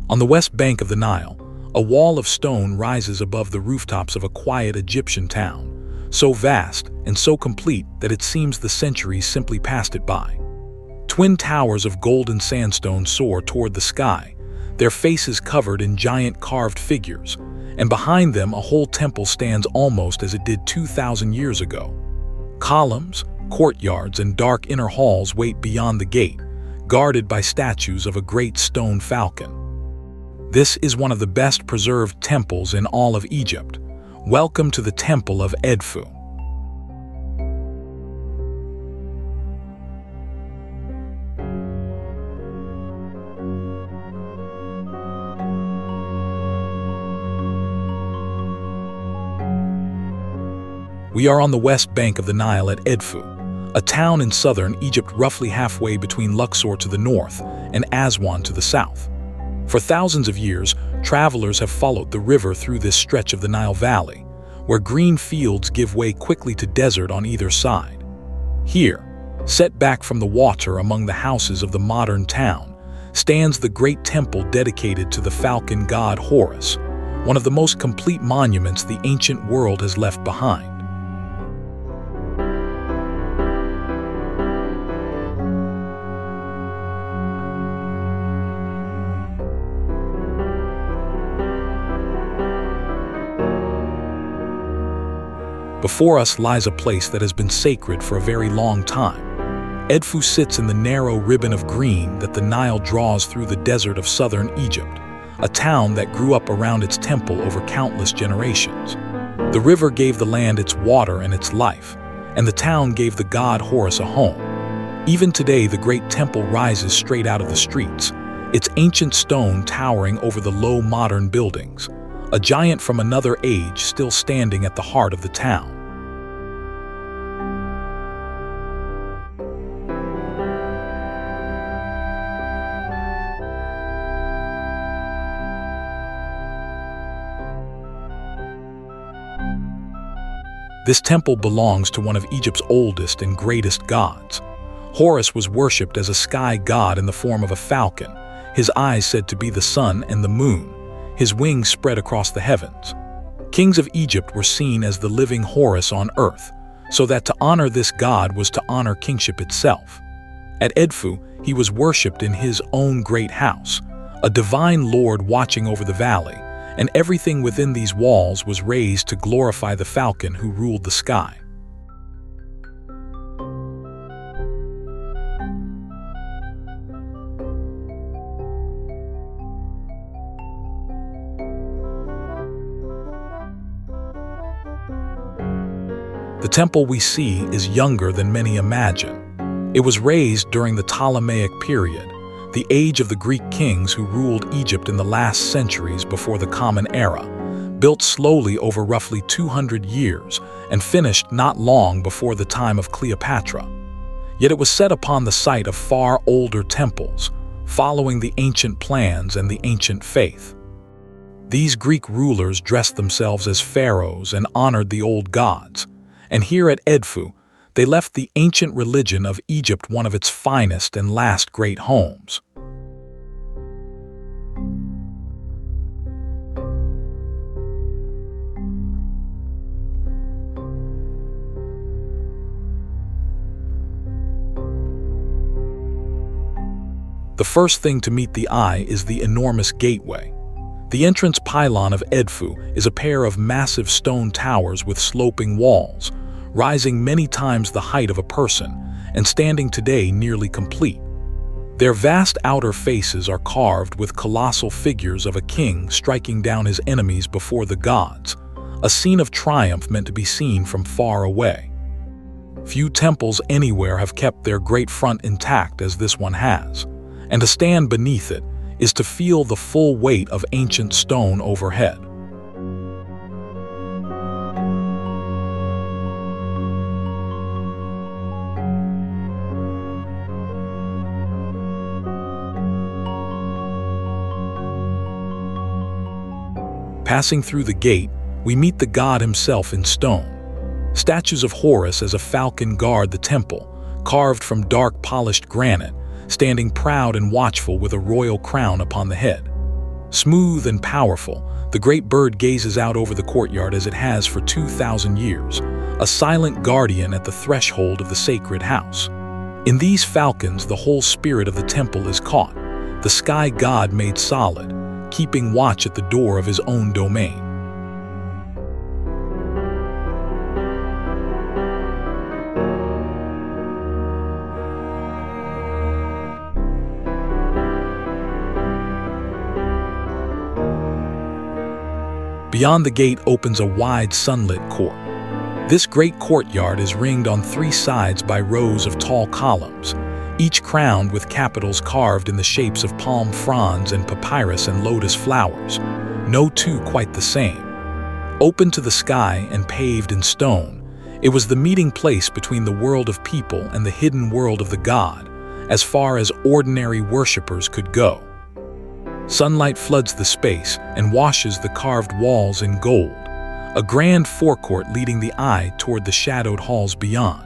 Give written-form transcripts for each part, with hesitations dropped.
On the west bank of the Nile, a wall of stone rises above the rooftops of a quiet Egyptian town, so vast and so complete that it seems the centuries simply passed it by. Twin towers of golden sandstone soar toward the sky, their faces covered in giant carved figures, and behind them a whole temple stands almost as it did 2,000 years ago. Columns, courtyards, and dark inner halls wait beyond the gate, guarded by statues of a great stone falcon. This is one of the best preserved temples in all of Egypt. Welcome to the Temple of Edfu. We are on the west bank of the Nile at Edfu, a town in southern Egypt roughly halfway between Luxor to the north and Aswan to the south. For thousands of years, travelers have followed the river through this stretch of the Nile Valley, where green fields give way quickly to desert on either side. Here, set back from the water among the houses of the modern town, stands the great temple dedicated to the falcon god Horus, one of the most complete monuments the ancient world has left behind. Before us lies a place that has been sacred for a very long time. Edfu sits in the narrow ribbon of green that the Nile draws through the desert of southern Egypt, a town that grew up around its temple over countless generations. The river gave the land its water and its life, and the town gave the god Horus a home. Even today, the great temple rises straight out of the streets, its ancient stone towering over the low modern buildings, a giant from another age still standing at the heart of the town. This temple belongs to one of Egypt's oldest and greatest gods. Horus was worshipped as a sky god in the form of a falcon, his eyes said to be the sun and the moon, his wings spread across the heavens. Kings of Egypt were seen as the living Horus on earth, so that to honor this god was to honor kingship itself. At Edfu, he was worshipped in his own great house, a divine lord watching over the valley, and everything within these walls was raised to glorify the falcon who ruled the sky. The temple we see is younger than many imagine. It was raised during the Ptolemaic period, the age of the Greek kings who ruled Egypt in the last centuries before the Common Era, built slowly over roughly 200 years and finished not long before the time of Cleopatra. Yet it was set upon the site of far older temples, following the ancient plans and the ancient faith. These Greek rulers dressed themselves as pharaohs and honored the old gods, and here at Edfu, they left the ancient religion of Egypt one of its finest and last great homes. The first thing to meet the eye is the enormous gateway. The entrance pylon of Edfu is a pair of massive stone towers with sloping walls, rising many times the height of a person and standing today nearly complete. Their vast outer faces are carved with colossal figures of a king striking down his enemies before the gods, a scene of triumph meant to be seen from far away. Few temples anywhere have kept their great front intact as this one has, and to stand beneath it is to feel the full weight of ancient stone overhead. Passing through the gate, we meet the god himself in stone. Statues of Horus as a falcon guard the temple, carved from dark polished granite, standing proud and watchful with a royal crown upon the head. Smooth and powerful, the great bird gazes out over the courtyard as it has for 2,000 years, a silent guardian at the threshold of the sacred house. In these falcons, the whole spirit of the temple is caught, the sky god made solid, keeping watch at the door of his own domain. Beyond the gate opens a wide sunlit court. This great courtyard is ringed on 3 sides by rows of tall columns, each crowned with capitals carved in the shapes of palm fronds and papyrus and lotus flowers, no two quite the same. Open to the sky and paved in stone, it was the meeting place between the world of people and the hidden world of the god, as far as ordinary worshippers could go. Sunlight floods the space and washes the carved walls in gold, a grand forecourt leading the eye toward the shadowed halls beyond.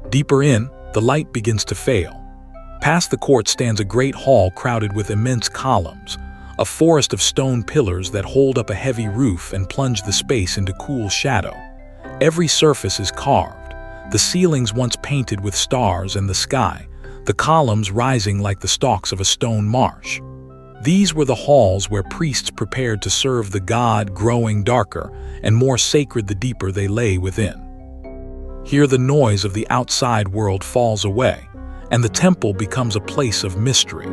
Deeper in, the light begins to fail. Past the court stands a great hall crowded with immense columns, a forest of stone pillars that hold up a heavy roof and plunge the space into cool shadow. Every surface is carved, the ceilings once painted with stars and the sky, the columns rising like the stalks of a stone marsh. These were the halls where priests prepared to serve the god, growing darker and more sacred the deeper they lay within. Here the noise of the outside world falls away, and the temple becomes a place of mystery.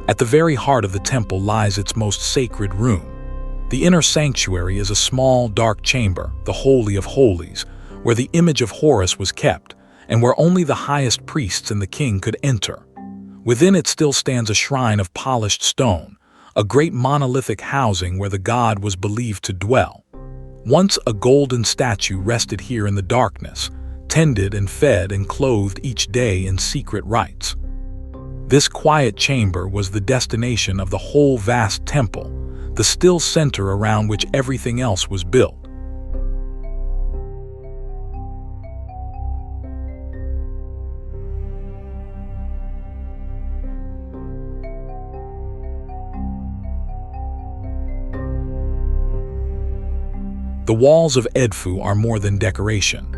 At the very heart of the temple lies its most sacred room. The inner sanctuary is a small, dark chamber, the Holy of Holies, where the image of Horus was kept, and where only the highest priests and the king could enter. Within it still stands a shrine of polished stone, a great monolithic housing where the god was believed to dwell. Once a golden statue rested here in the darkness, tended and fed and clothed each day in secret rites. This quiet chamber was the destination of the whole vast temple, the still center around which everything else was built. The walls of Edfu are more than decoration.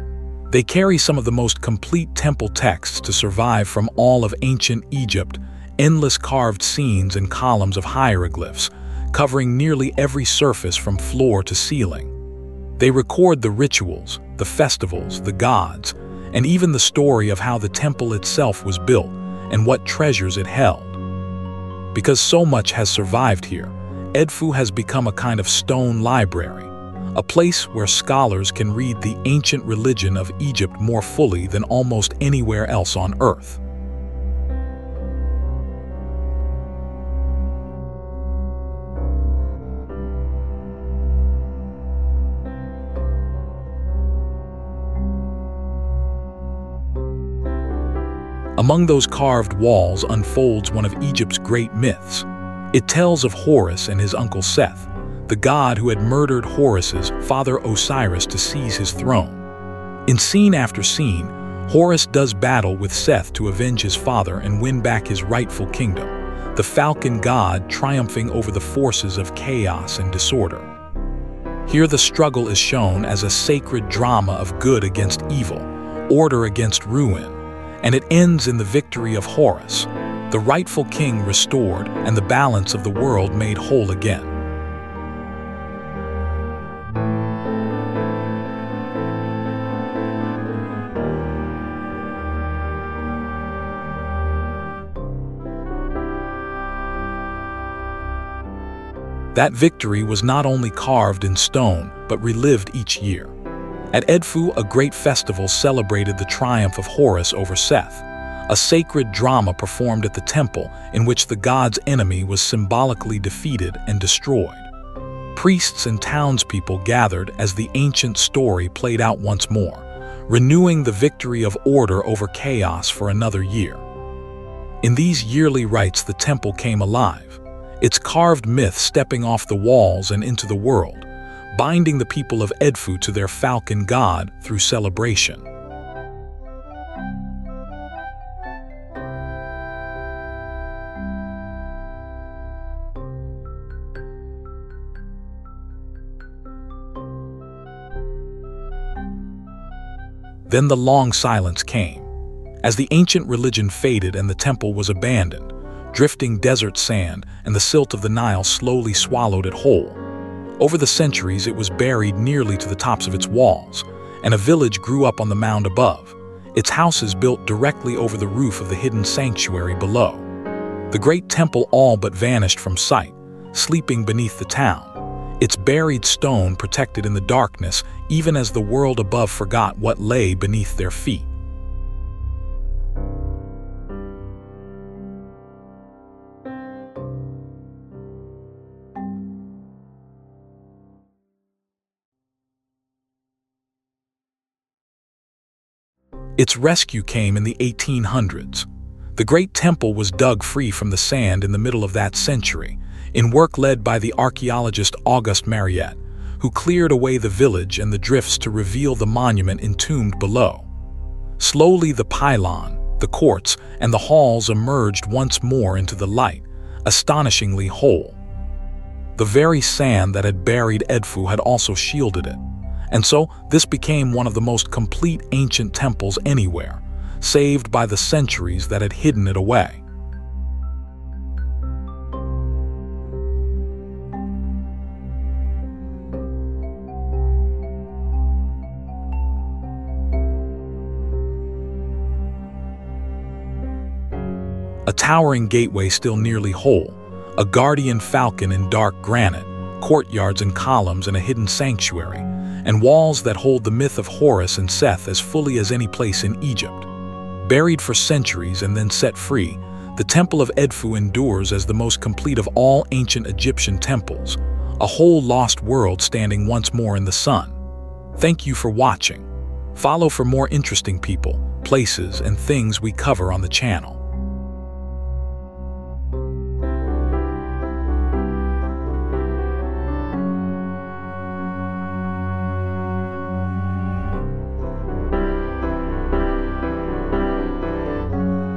They carry some of the most complete temple texts to survive from all of ancient Egypt, endless carved scenes and columns of hieroglyphs, covering nearly every surface from floor to ceiling. They record the rituals, the festivals, the gods, and even the story of how the temple itself was built and what treasures it held. Because so much has survived here, Edfu has become a kind of stone library, a place where scholars can read the ancient religion of Egypt more fully than almost anywhere else on Earth. Among those carved walls unfolds one of Egypt's great myths. It tells of Horus and his uncle Seth, the god who had murdered Horus's father Osiris to seize his throne. In scene after scene, Horus does battle with Seth to avenge his father and win back his rightful kingdom, the falcon god triumphing over the forces of chaos and disorder. Here the struggle is shown as a sacred drama of good against evil, order against ruin, and it ends in the victory of Horus, the rightful king restored and the balance of the world made whole again. That victory was not only carved in stone, but relived each year. At Edfu, a great festival celebrated the triumph of Horus over Seth, a sacred drama performed at the temple in which the god's enemy was symbolically defeated and destroyed. Priests and townspeople gathered as the ancient story played out once more, renewing the victory of order over chaos for another year. In these yearly rites, the temple came alive, its carved myth stepping off the walls and into the world, binding the people of Edfu to their falcon god through celebration. Then the long silence came, as the ancient religion faded and the temple was abandoned. Drifting desert sand and the silt of the Nile slowly swallowed it whole. Over the centuries, it was buried nearly to the tops of its walls, and a village grew up on the mound above, its houses built directly over the roof of the hidden sanctuary below. The great temple all but vanished from sight, sleeping beneath the town, its buried stone protected in the darkness, even as the world above forgot what lay beneath their feet. Its rescue came in the 1800s. The Great Temple was dug free from the sand in the middle of that century, in work led by the archaeologist Auguste Mariette, who cleared away the village and the drifts to reveal the monument entombed below. Slowly the pylon, the courts, and the halls emerged once more into the light, astonishingly whole. The very sand that had buried Edfu had also shielded it, and so this became one of the most complete ancient temples anywhere, saved by the centuries that had hidden it away. A towering gateway still nearly whole, a guardian falcon in dark granite, courtyards and columns in a hidden sanctuary, and walls that hold the myth of Horus and Seth as fully as any place in Egypt. Buried for centuries and then set free, the Temple of Edfu endures as the most complete of all ancient Egyptian temples, a whole lost world standing once more in the sun. Thank you for watching. Follow for more interesting people, places, and things we cover on the channel.